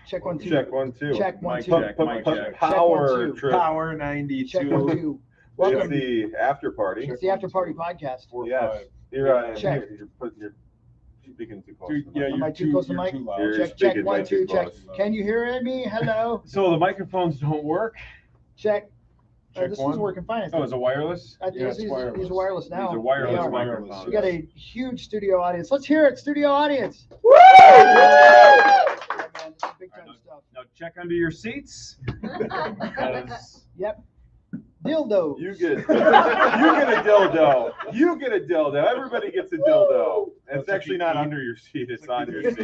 Check 1 2. Check 1 2. Check 1 2. Mic check. Power trip. Power 92. Check 1 2. It's Welcome. the after party. It's the after party podcast. 4 Yes. 5. Check. You're speaking too close. Dude, to the yeah, mic. Am I too close to the mic? Too loud. You're Check speaking 1 way 2. too Check. close. Can you hear me? Hello. So the microphones don't work? Check. Check This one. one's working fine. I Oh, think. is it wireless? I think Yeah, it's these wireless. are wireless now. These are They wireless are. microphones. We got a huge studio audience. Let's hear it, studio audience. Woo! Yeah, man, this is big time stuff. Now check under your seats. Because Yep. Dildo. You get a dildo. You get a dildo. Everybody gets a dildo. It's actually not under your seat. It's on your seat.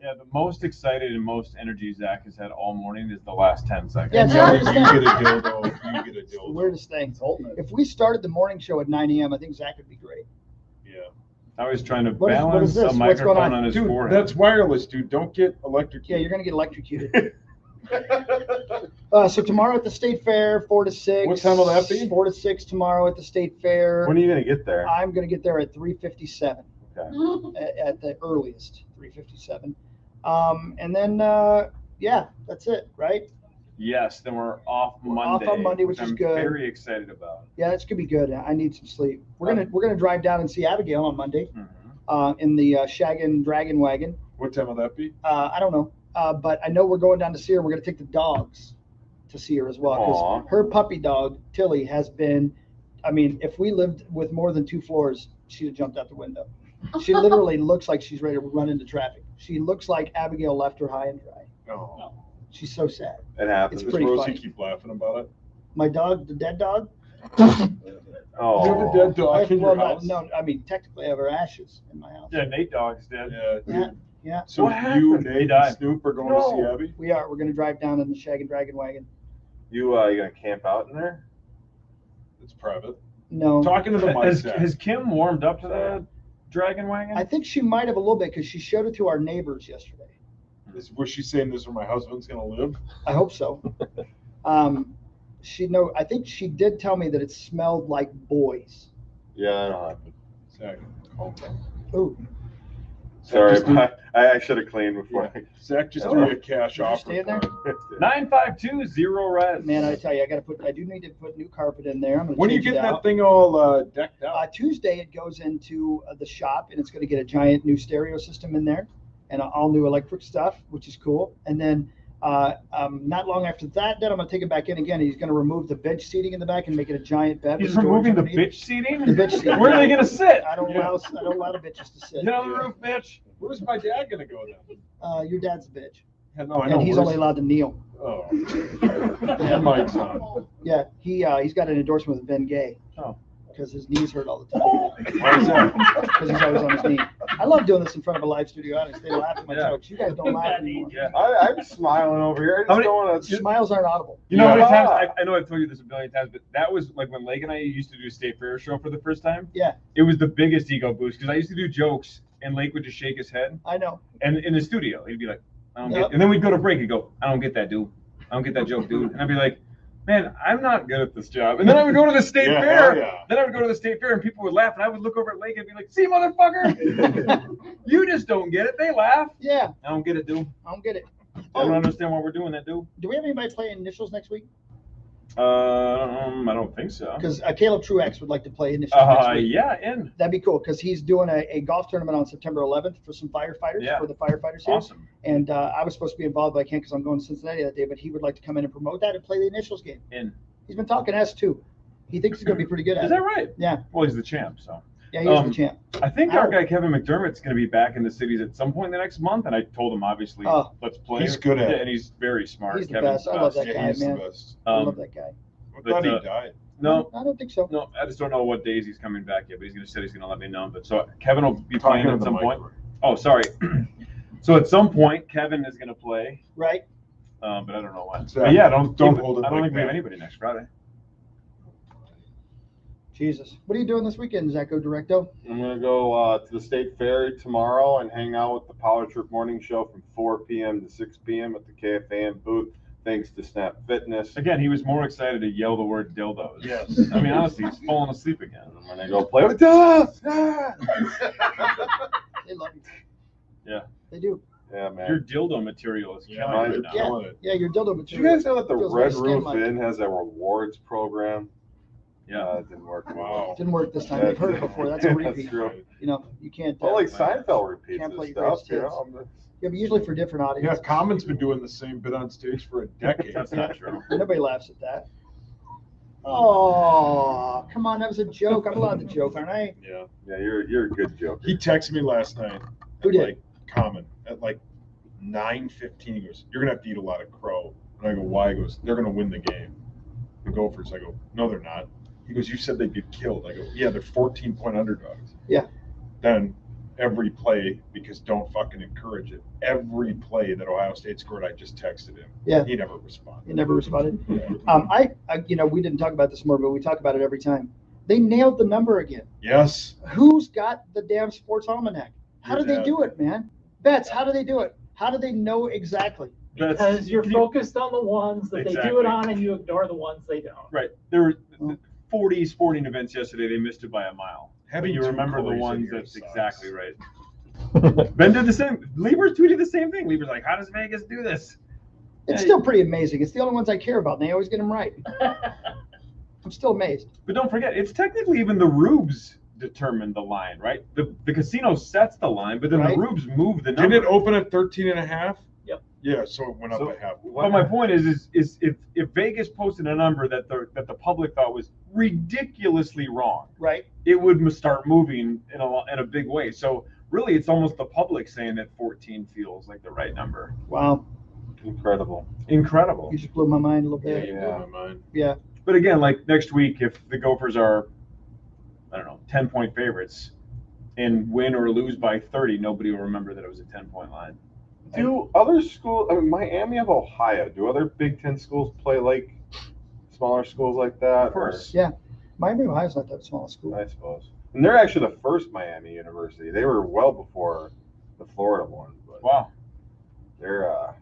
yeah, the most excited and most energy Zach has had all morning is the last 10 seconds. Yeah, it's You the get weirdest a dildo. You get a thing. dildo. Weirdest thing. If we started the morning show at 9 a.m., I think Zach would be great. Yeah. I was trying to What is balance this? a What's microphone going on? on his Dude, forehead. that's wireless, dude. Don't get electrocuted. Yeah, you're gonna get electrocuted. So tomorrow at the State Fair, 4 to 6. What time will that be? 4 to 6 tomorrow at the State Fair. When are you going to get there? I'm gonna get there at 3:57 Okay. at the earliest. 3:57. And then yeah, that's it, right? Yes, then we're off We're Monday. off on Monday, which is I'm good. very excited about. Yeah, it's gonna be good. I need some sleep. We're gonna drive down and see Abigail on Monday Mhm. in the Shaggin' Dragon wagon. What time will that be? I don't know, but I know we're going down to see her. We're gonna take the dogs to see her as well Aw. because her puppy dog Tilly has been. I mean, if we lived with more than 2 floors, she'd have jumped out the window. She literally looks like she's ready to run into traffic. She looks like Abigail left her high and dry. Oh. She's so sad. It happens. It's Does pretty Rosie funny. keep laughing about it? My dog, the dead dog. Oh. You have a dead dog in Well, your house? no, I mean technically I have her ashes in my house. Yeah, Nate Dogg's dead. Yeah. Yeah, yeah. So What you, happened? Nate, He and died. Snoop are going No. to see Abby? We are. We're gonna drive down in the Shaggin' Dragon wagon. You going to camp out in there? It's private. No, Talking to the mic, Has, Zach. has Kim warmed up to the dragon wagon? I think she might have a little bit because she showed it to our neighbors yesterday. Was she saying this is where my husband's going to live? I hope so. I think she did tell me that it smelled like boys. Yeah, I don't have to. Zach. Okay. Ooh, Sorry, Just do- I should have cleaned before. Zach just Oh. threw a cash Did you offer. stay in there? 9520 res. man, I tell you, I do need to put new carpet in there. I'm gonna When are you change it getting that out. thing all decked out? Tuesday it goes into the shop and it's going to get a giant new stereo system in there and all new electric stuff, which is cool. And then not long after that, then I'm going to take it back in again. He's going to remove the bench seating in the back and make it a giant bed. He's with storage removing the underneath. bitch seating? The bitch seating. Where are they going to sit? I don't allow the bitches to sit. Get on the roof, bitch. Where's my dad going to go then? Your dad's a bitch, Yeah, no, I know. and he's Where's- only allowed to kneel. Oh. And Mike's on. Yeah, he's got an endorsement with Ben Gay. Oh. Because his knees hurt all the time. Why is that? Because he's always on his knee. I love doing this in front of a live studio audience. They laugh at my Yeah. jokes. You guys don't laugh anymore. Yeah. I'm smiling over here. I just How many- don't want to. Smiles aren't audible. You know how many Yeah. times, I know I've told you this a billion times, but that was like when Lake and I used to do a State Fair show for the first time. Yeah. It was the biggest ego boost because I used to do jokes and Lake would just shake his head. I know. And in the studio, he'd be like, I don't Yep. get, and then we'd go to break and go, I don't get that, dude. I don't get that joke, dude. And I'd be like, man, I'm not good at this job. And then I would go to the State Yeah, Fair. hell yeah. Then I would go to the State Fair and people would laugh and I would look over at Lake and be like, see, motherfucker, you just don't get it. They laugh. Yeah, I don't get it, dude. I don't get it. I don't understand why we're doing that, dude. Do we have anybody playing initials next week? I don't think so. Because Caleb Truex would like to play initials next week. Yeah, in. That'd be cool because he's doing a golf tournament on September 11th for some firefighters Yeah. for the firefighters here. Awesome. And I was supposed to be involved, but I can't because I'm going to Cincinnati that day. But he would like to come in and promote that and play the initials game. In. He's been talking S2. He thinks he's going to be pretty good at Is it. that right? Yeah. Well, he's the champ, so. Yeah, he is Um, the champ. I think our guy Kevin McDermott's going to be back in the cities at some point in the next month, and I told him obviously Oh. let's play. He's good at Yeah, it. and he's very smart. He's the Kevin's best. I love that Yeah, guy, he's man. the best. I love that guy. I but, thought he uh, died. No, I don't think so. no, I just don't know what days he's coming back yet, but he's said he's going to let me know. But so Kevin will be Talking playing to at the some mic. point. Oh, sorry. So at some point, Kevin is going to play, Right? but I don't know when. Zach, But yeah, don't hold it I don't like think we have that. anybody next Friday. Jesus. What are you doing this weekend, Zacho Directo? I'm gonna go to the State Fair tomorrow and hang out with the Power Trip Morning Show from 4 p.m. to 6 p.m. at the KFAN booth. Thanks to Snap Fitness. Again, he was more excited to yell the word dildos. Yes. I mean, honestly, he's falling asleep again. I'm gonna go play with us. Ah! They love you. Yeah. They do. Yeah, man. Your dildo material is Yeah, killing you're it now. killing it. Yeah, your dildo Did you material. guys know that the feels Red very Roof skin-like. Inn has a rewards program? Yeah. It didn't work. Wow. Didn't work this time. You've heard it before. That's a repeat. That's true. You know, you can't. Well, like Seinfeld repeats can't this play your stuff, greatest you hits. know. Yeah, but usually for different Yeah, audiences. Common's been doing the same bit on stage for a decade. That's not true. Nobody laughs at that. Oh, come on, that was a joke. I'm allowed to joke, aren't I? Yeah. Yeah, you're a good joker. He texted me last night. Who at, did? Like Common at like 9:15. He goes, "You're gonna have to eat a lot of crow." And I go, "Why?" He goes, "They're gonna win the game." The Gophers. I go, "No, they're not." He goes, "You said they'd get killed." I go, "Yeah, they're 14-point underdogs." Yeah. Then every play, because don't fucking encourage it. Every play that Ohio State scored, I just texted him. Yeah. He never responded. You never responded. Yeah. I, we didn't talk about this more, but we talk about it every time. They nailed the number again. Yes. Who's got the damn sports almanac? How Your do they dad. do it, man? Betts, how do they do it? How do they know exactly? Because you're focused on the ones that they do Exactly. it on, and you ignore the ones they don't. Right. There were 40 sporting events yesterday. They missed it by a mile. But Having you two remember the colors in ones here that's sucks. exactly right. Ben did the same. Lieber's tweeted the same thing. Lieber's like, "How does Vegas do this?" It's Yeah, still pretty amazing. It's the only ones I care about, and they always get them right. I'm still amazed. But don't forget, it's technically even the rubes determine the line, right? The casino sets the line, but then Right. the rubes move the number. Didn't it open at 13.5? Yep. Yeah, so it went up So- a half. But my point is if Vegas posted a number that the public thought was ridiculously wrong, Right? it would start moving in a big way. So really, it's almost the public saying that 14 feels like the right number. Wow. Incredible. Incredible. You just blew my mind a little Yeah, bit. you Yeah. blew my mind. Yeah. But again, like next week, if the Gophers are, I don't know, 10-point favorites and win or lose by 30, nobody will remember that it was a 10-point line. Do other schools, I mean, Miami of Ohio, do other Big Ten schools play like smaller schools like that? Of course. Yeah. Miami, Ohio's not that small a school. I suppose. And they're actually the first Miami university. They were well before the Florida one, but Wow.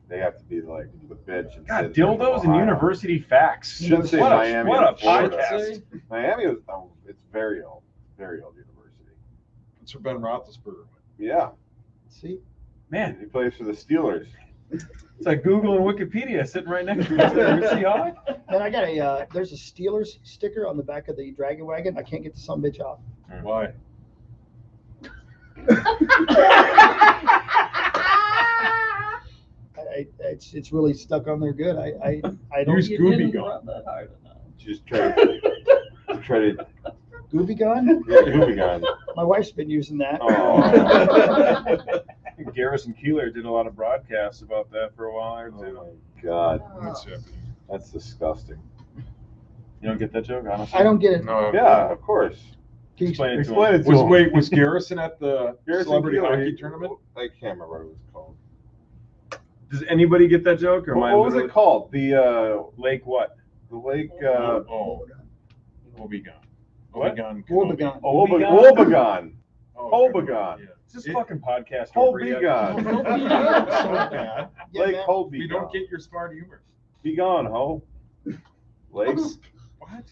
they have to be like the bitch. And God, say they're dildos and Ohio. university facts. Should say What a- Miami. what a and Florida. podcast. Miami is it's very old university. That's where Ben Roethlisberger went. Yeah, See? Man, he plays for the Steelers. it's like Google and Wikipedia sitting right next to each other. You see how? Man, I got there's a Steelers sticker on the back of the Dragon Wagon. I can't get the son of a bitch off. Why? It's really stuck on there good. I don't. Use You Gooby didn't Gum. rub that hard enough. Just try to Goofy gun? yeah, Goofy gun. My wife's been using that. Oh. Garrison Keeler did a lot of broadcasts about that for a while. Or two. Oh my God, What's happening? that's disgusting. You don't get that joke, honestly? I don't get it. No. Yeah, of course. Can you Explain it to Explain him. it to him. Was Garrison at the Garrison celebrity Keeler, hockey tournament? I can't remember what it was called. Does anybody get that joke? Or am I What was literally- it called? The Lake what? lake. Wobegon. What? Wobegon. Wobegon. Wobegon. Oh, Wobegon. yeah. Is this It- fucking podcast over yet? Wobegon. So bad. Yeah, Lake man. Hobegon. We don't get your smart humor. Be gone, ho. Lakes. What?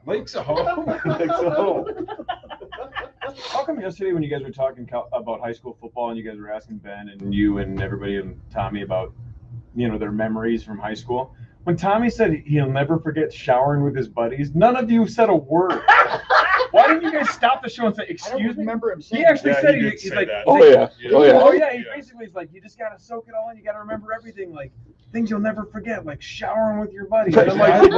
Lake's a home. Lakes a ho. How come yesterday when you guys were talking about high school football and you guys were asking Ben and you and everybody and Tommy about, their memories from high school, when Tommy said he'll never forget showering with his buddies, none of you said a word. Why didn't you guys stop the show and say, I don't "Excuse me"? remember him saying He actually Yeah, said he did he's say like, that. Oh he's yeah. like, Oh yeah. oh yeah, he basically is like, you just gotta soak it all in. You gotta remember everything, like things you'll never forget, like showering with your buddies. And I'm like,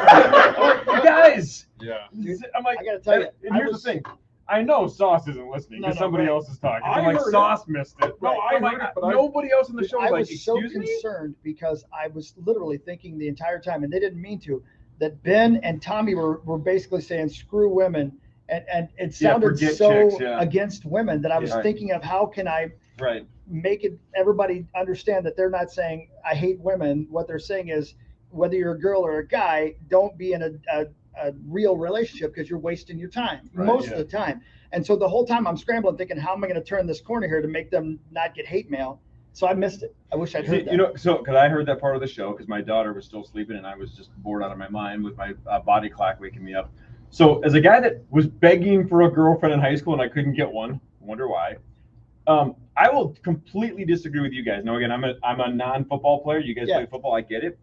you guys. Yeah. I'm like, I gotta tell you, and I here's was- the thing. I know Sauce isn't listening No, because no, somebody right. else is talking. I I'm like, heard it. Sauce missed it. No, I I'm heard like, it, but I- nobody else in the show I is like, was so excuse me? concerned because I was literally thinking the entire time, and they didn't mean to, that Ben and Tommy were basically saying screw women, and it sounded forget so chicks, yeah. against women that I was Yeah. thinking of how can I Right. make it everybody understand that they're not saying I hate women. What they're saying is whether you're a girl or a guy, don't be in a real relationship because you're wasting your time Right, most yeah. of the time. And so the whole time I'm scrambling thinking, how am I going to turn this corner here to make them not get hate mail? So I missed it. I wish I'd heard that. So because I heard that part of the show because my daughter was still sleeping and I was just bored out of my mind with my body clock waking me up. So as a guy that was begging for a girlfriend in high school and I couldn't get one, wonder why. I will completely disagree with you guys. Now, again, I'm a non-football player. You guys play football. I get it.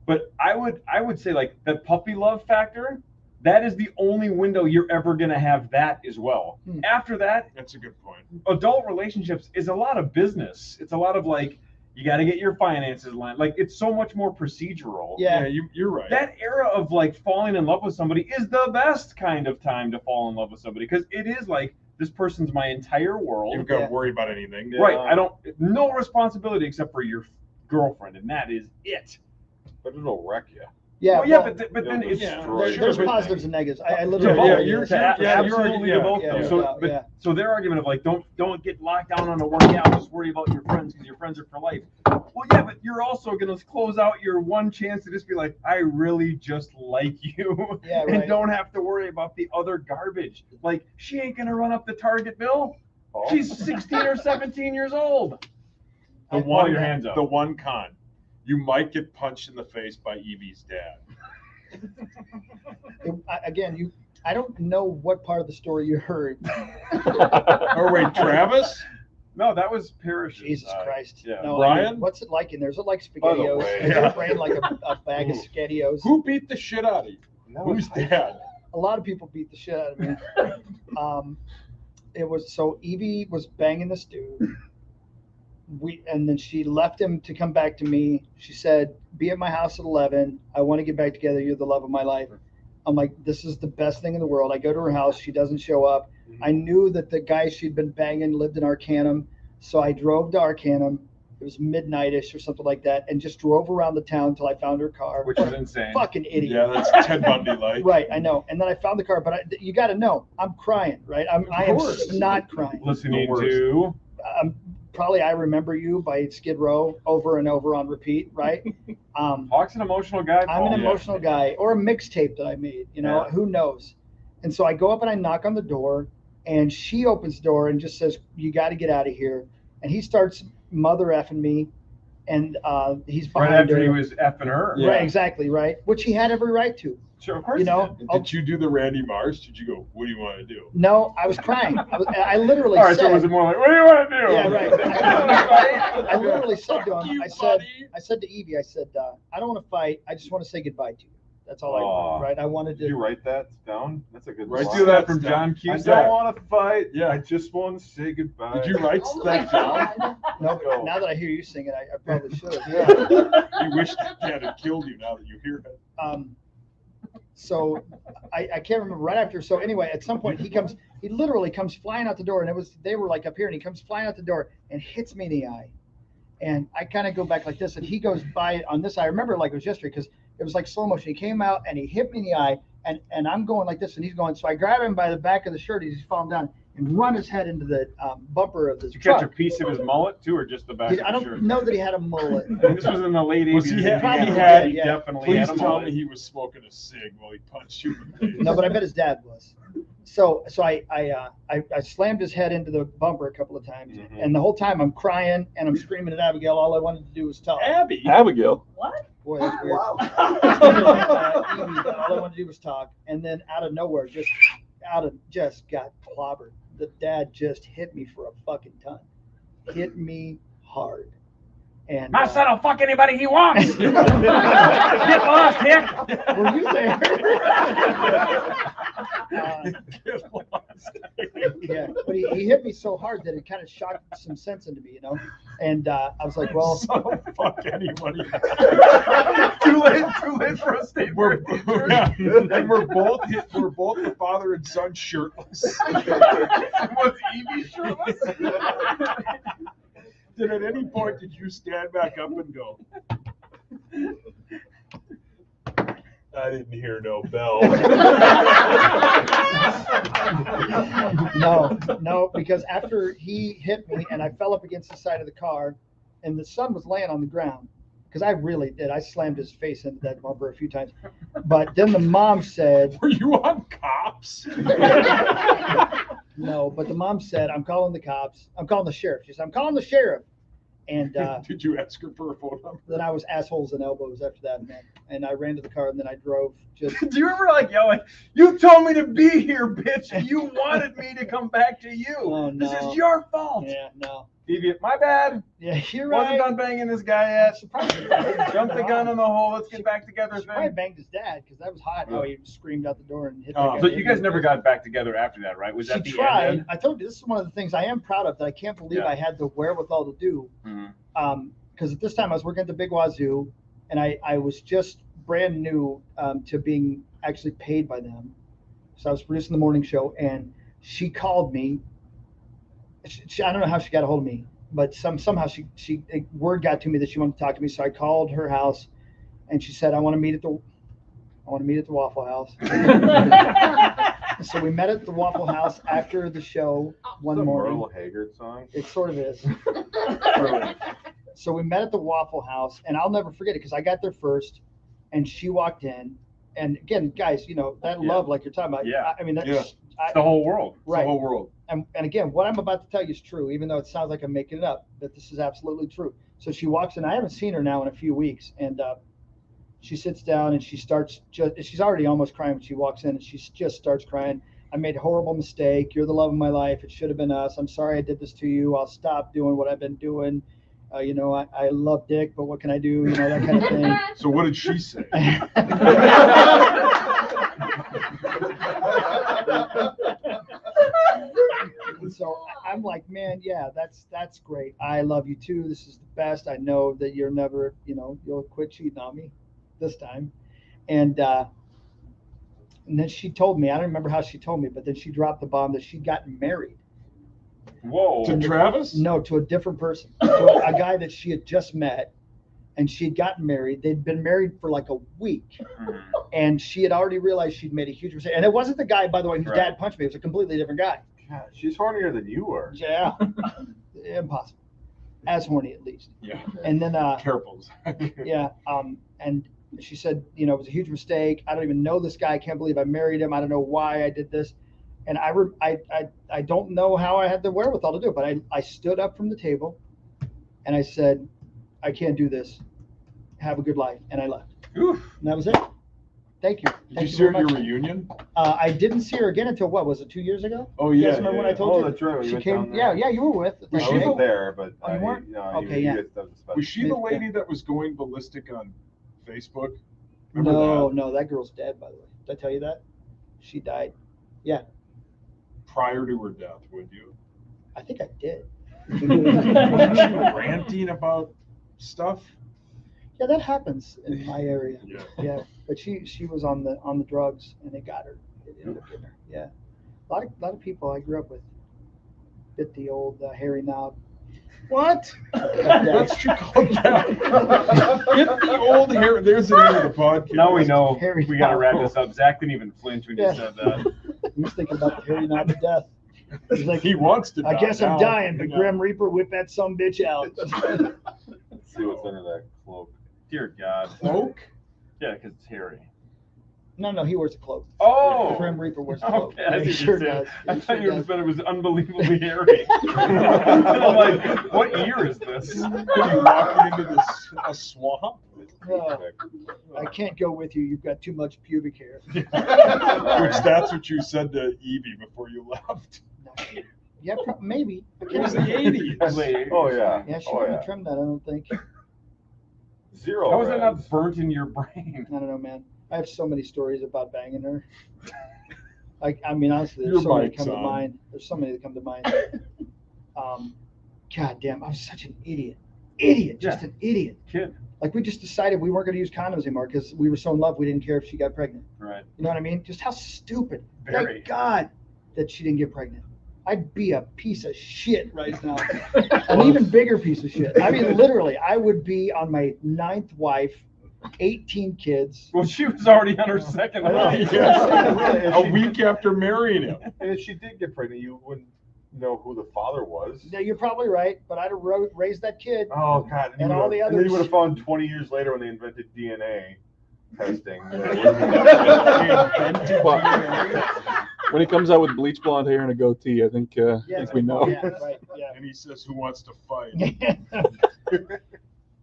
But I would say like the puppy love factor, that is the only window you're ever going to have that as well. After that, That's a good point. adult relationships is a lot of business. It's a lot of like, you got to get your finances lined. Like, it's so much more procedural. Yeah. You're right. That era of like falling in love with somebody is the best kind of time to fall in love with somebody, because it is like, this person's my entire world. You've got to worry about anything. Right. No responsibility except for your girlfriend, and that is it. But it'll wreck you. Yeah, Well, yeah, well, but then it's there's positives and negatives. I to literally both. you're Absolutely to both. yeah, So, yeah. so their argument of like, don't get locked down on a one gal, just worry about your friends because your friends are for life. Well, yeah, but you're also gonna close out your one chance to just be like, I really just like you, Yeah, and right. don't have to worry about the other garbage. Like, she ain't gonna run up the target bill. She's 16 or 17 years old. The Hold your hands up. The one con, you might get punched in the face by Evie's dad. I don't know what part of the story you heard. Oh wait, Travis? No, that was Parrish. Jesus Christ. Yeah. No, Brian? what's it like in there? Is it like By the SpaghettiOs? way, Is your brain like a bag of SpaghettiOs? Who beat the shit out of you? Who's it's dad? A lot of people beat the shit out of me. It was so Evie was banging this dude. And then she left him to come back to me. She said, "Be at my house at 11. I want to get back together. You're the love of my life." I'm like, this is the best thing in the world. I go to her house. She doesn't show up. I knew that the guy she'd been banging lived in Arcanum. So I drove to Arcanum. It was midnight-ish or something like that, and just drove around the town until I found her car. Which is insane. Fucking idiot. Yeah, that's Ted Bundy like. Right, I know. And then I found the car, but you got to know, I'm crying, right? I am course. not crying. Listening The worst. to Probably I Remember You by Skid Row over and over on repeat, right? Hawk's an emotional guy. I'm Paul. an emotional guy, or a mixtape that I made, who knows? And so I go up and I knock on the door, and she opens the door and just says, "You got to get out of here." And he starts mother effing me, and he's behind Right after her. he was effing her. Yeah. Right, exactly, right. Which he had every right to. Sure, of course. You he know, did. Did you do the Randy Marsh? Did you go, what do you want to do? No, I was crying. I literally All right, said, so was it more like, what do you want to do? Yeah, right. I literally said to him, Buddy. I said to Evie, I said, I don't want to fight. I just want to say goodbye to you. That's all I Aw. want, right? I wanted Did you to. write that down? That's a good Right, line. do that from John I Cusack. don't want to fight. Yeah. I just want to say goodbye. Did you write that down? No, but now that I hear you sing it, I probably should. You wish that dad had killed you now that you hear it. So I can't remember right after. So anyway, at some point he literally comes flying out the door, and they were like up here, and he comes flying out the door and hits me in the eye. And I kind of go back like this, and he goes by on this eye. I remember like it was yesterday because it was like slow motion. He came out and he hit me in the eye, and I'm going like this, and he's going. So I grab him by the back of the shirt. He's falling down and run his head into the bumper of this Did you catch truck. a piece of his mullet too, or just the back I of the don't shirt? know that he had a mullet. I mean, this was in the late 80s. Was he had- He yeah. definitely Please had a tell mullet. me he was smoking a cig while he punched you in the face. No, but I bet his dad was. So I slammed his head into the bumper a couple of times, and the whole time I'm crying and I'm screaming at Abigail. All I wanted to do was talk. Abby. Abigail. What? Boy, that's weird. All I wanted to do was talk, and then out of nowhere, just got clobbered. The dad just hit me for a fucking ton. Hit me hard. And My son will fuck anybody he wants. Get lost, Hick. were you there? Yeah, but he hit me so hard that it kind of shocked some sense into me, And I was like, well, So fuck anybody. Too late for a statement. And we're both the father and son shirtless. Was Evie shirtless? Did at any point did you stand back up and go? I didn't hear no bell. No, because after he hit me and I fell up against the side of the car, and the son was laying on the ground, because I really did. I slammed his face into that bumper a few times. But then the mom said, Were you on cops? no, but the mom said, I'm calling the cops. I'm calling the sheriff. She said, I'm calling the sheriff. And Did you ask her for a phone number? then I was assholes and elbows after that, man. And I ran to the car and then I drove just. Do you ever like yelling, "You told me to be here, bitch. You wanted me to come back to you. Oh, This no. is your fault." Yeah, no. Deviant, my bad. Yeah, you're Wasn't right. done banging this guy yet. Surprised you didn't. Jump the gun in the hole. Let's get back together She probably thing. banged his dad because that was hot. How he screamed out the door and hit. Oh, that So guy. you guys never got back together after that, right? Was She that the tried. end? I told you this is one of the things I am proud of that I can't believe Yeah. I had the wherewithal to do. Mhm. Because at this time I was working at the Big Wazoo, and I was just brand new to being actually paid by them. So I was producing the morning show, and she called me. I don't know how she got a hold of me, but somehow word got to me that she wanted to talk to me. So I called her house, and she said I want to meet at the Waffle House. So we met at the Waffle House after the show one It's a morning. Merle Haggard song. It sort of is. So we met at the Waffle House, and I'll never forget it because I got there first, and she walked in. And again, guys, that Yeah. love, like you're talking about. Yeah. I mean, that's Yeah. It's the whole world. It's right. the whole world. And again, what I'm about to tell you is true, even though it sounds like I'm making it up, but this is absolutely true. So she walks in. I haven't seen her now in a few weeks, and she sits down and she starts. She's already almost crying when she walks in, and she just starts crying. I made a horrible mistake. You're the love of my life. It should have been us. I'm sorry I did this to you. I'll stop doing what I've been doing. I love dick, but what can I do? That kind of thing. So what did she say? And so I'm like, man, yeah, that's great. I love you too. This is the best. I know that you're never, you'll quit cheating on me this time. And then she told me, I don't remember how she told me, but then she dropped the bomb that she'd gotten married. Whoa. To Travis? No, to a different person, to a guy that she had just met, and she had gotten married. They'd been married for like a week, Mhm. and she had already realized she'd made a huge mistake. And it wasn't the guy, by the way, whose Right. dad punched me. It was a completely different guy. God, she's hornier than you were. Yeah, impossible. As horny, at least. Yeah. And then, Careful. yeah, and she said, it was a huge mistake. I don't even know this guy. I can't believe I married him. I don't know why I did this. And I don't know how I had the wherewithal to do it, but I stood up from the table and I said, I can't do this. Have a good life. And I left. Oof. And that was it. Thank you. Did Thank you see her very at your much. reunion? I didn't see her again until what was it, 2 years ago? Oh, You yeah. guys remember when I told Oh, you? that's right. We She went came. down Yeah, there. yeah, you were with. Was I she wasn't the- there, but Oh, you weren't? Okay, yeah. that was special. Was she the Yeah. lady that was going ballistic on Facebook? Remember No, that girl's dead, by the way. Did I tell you that? She died. that? Prior to her death, would you? I think I did. Wasn't she ranting about stuff? Yeah, that happens in my area. Yeah. Yeah, but she was on the drugs and it got her. It ended up getting her. Yeah, a lot of people I grew up with bit the old hairy knob. What? Yeah. That's true. Calm down. Get the old hair. There's the name of the podcast. Now we know Harry we got to wrap Potter. this up. Zach didn't even flinch when Yeah. you said that. He was thinking about the hairy knob of death. He's like, He wants to. I die guess I'm now. dying, but Yeah. Grim Reaper, whip that some bitch out. Let's see what's under that cloak. Dear God. Cloak? Yeah, because it's hairy. No, he wears a cloak. Oh. Grim Reaper wears a cloak. Okay, I He see sure what you're does. saying. I He thought sure you does. said it was unbelievably hairy. And I'm like, what year is this? Are you walking into this a swamp? Oh, I can't go with you. You've got too much pubic hair. Which that's what you said to Evie before you left. Yeah, maybe. It was the 80s. Wait, Oh yeah. Yeah, she Oh wouldn't yeah. have trimmed that, I don't think. Zero. how was that reds. not burnt in your brain? I don't know, man. I have so many stories about banging her. I mean, honestly, Your there's so many mic's come to on. mind. There's so many that come to mind. God damn, I was such an idiot. Just Yeah. an idiot. Kid. Like we just decided we weren't going to use condoms anymore because we were so in love we didn't care if she got pregnant. Right. You know what I mean? Just how stupid. Very. Thank God that she didn't get pregnant. I'd be a piece of shit right now. An even bigger piece of shit. I mean, literally, I would be on my 9th wife, 18 kids. Well, she was already on her second I know. wife. Yeah. A week after marrying him. And if she did get pregnant, you wouldn't know who the father was. Yeah, you're probably right, but I'd have raised that kid. Oh God! And all the And then others. you would have found 20 years later when they invented DNA testing. Invented But- DNA. When he comes out with bleach blonde hair and a goatee, I think we know. Yeah, right. Yeah. And he says, "Who wants to fight?"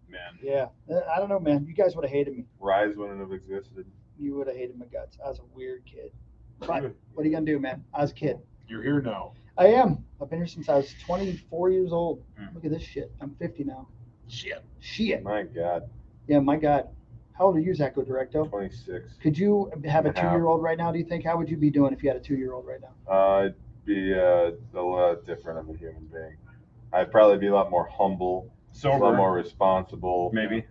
Man. Yeah. I don't know, man. You guys would have hated me. Rise wouldn't have existed. You would have hated my guts. I was a weird kid. But what are you gonna do, man? I was a kid. You're here now. I am. I've been here since I was 24 years old. Mm. Look at this shit. I'm 50 now. Shit. Shit. My God, Yeah, my God. How old are you, Zacho Directo? 26. Could you have a And a half. 2-year-old right now, do you think? How would you be doing if you had a 2-year-old right now? I'd be a lot different of a human being. I'd probably be a lot more humble, a lot Sober. more responsible. Maybe.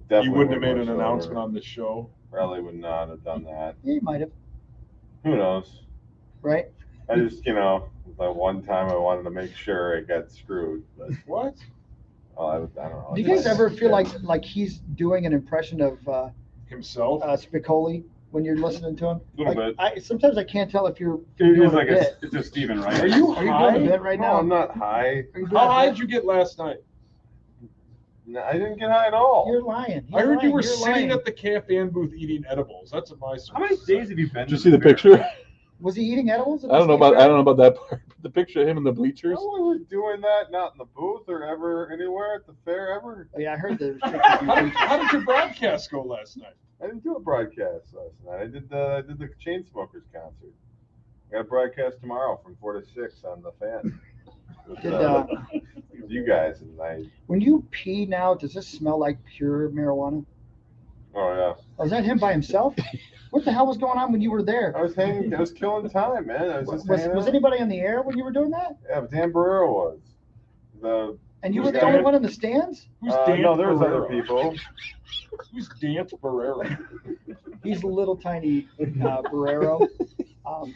Definitely You wouldn't have way made more an sober. announcement on the show. Probably would not have done that. Yeah, you might have, Who knows? right? I just, the one time I wanted to make sure it got screwed. But What? I don't know. Do you guys ever feel like he's doing an impression of Himself? Spicoli when you're listening to him? A little bit. Sometimes I can't tell if you're It doing is like a bit. it's a Steven, right? Are you Are you high? doing a bit right No, now? I'm not high. Are you doing How a high bit? did you get last night? No, I didn't get high at all. You're lying. I heard you were You're sitting lying. at the cafe booth eating edibles. That's a nice. How many days have you been? Did you to see the fair? picture? Was he eating edibles? at I don't the know about state fair? that part. But the picture of him in the bleachers. No, we were doing that, not in the booth or ever anywhere at the fair ever. Oh, yeah, I heard the How did your broadcast go last night? I didn't do a broadcast last night. I did the Chainsmokers concert. I got a broadcast tomorrow from 4 to 6 on the fan. With, Did, with you guys and when you pee now, does this smell like pure marijuana? oh yeah. Oh, is that him by himself? What the hell was going on when you were there? I was killing time, man. I was just hanging Was out. anybody on the air when you were doing that? Yeah, but Dan Barrero was. And you Who's were the Dan? only one in the stands? Who's Dan no, there was other Barrero? people. Who's Dan Barrero? He's a little tiny Barrero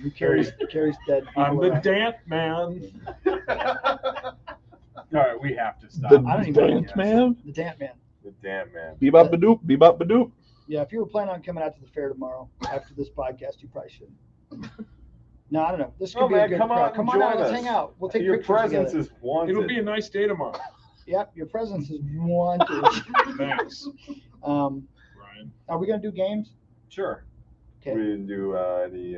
who carries dead people I'm the around. Dant Man. All right, we have to stop. The I don't even know. dance man. The Dant Man. The damn man. Bebop badoop, bebop badoop. Yeah, if you were planning on coming out to the fair tomorrow after this podcast, you probably shouldn't. No, I don't know. This could No, be a man, good come crowd. on, Come on out, join let's us. hang out. We'll take Your pictures presence together. is wanted. It'll be a nice day tomorrow. Yep, your presence is wanted. Thanks, um, Brian. are we gonna do games? Sure. Okay. We didn't do any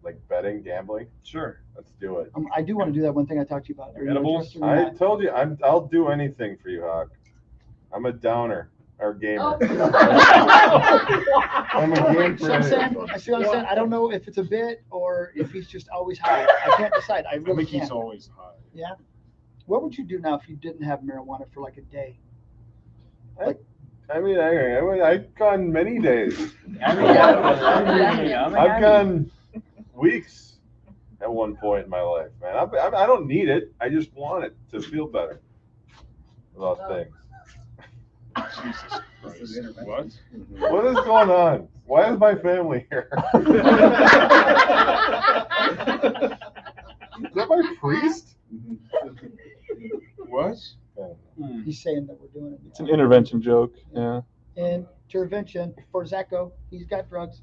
like betting, gambling. Sure. Let's do it. I do want to do that one thing I talked to you about. Are you Edibles? interested in I that? told you I'll do anything for you, Hawk. I'm a downer or gamer. I'm a game See what I'm saying? for I see what I'm saying. I don't know if it's a bit or if he's just always high. I can't decide. I I really think he's can't. always high. Yeah. What would you do now if you didn't have marijuana for like a day? I mean, I've gone many days. Yeah. I've gone weeks at one point in my life, man. I don't need it. I just want it to feel better about things. Jesus Christ. What? What is going on? Why is my family here? Is that my priest? What? He's saying that we're doing it. It's an intervention joke. Yeah. Intervention for Zacho. He's got drugs.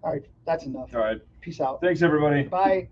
All right, that's enough. All right. Peace out. Thanks, everybody. Bye.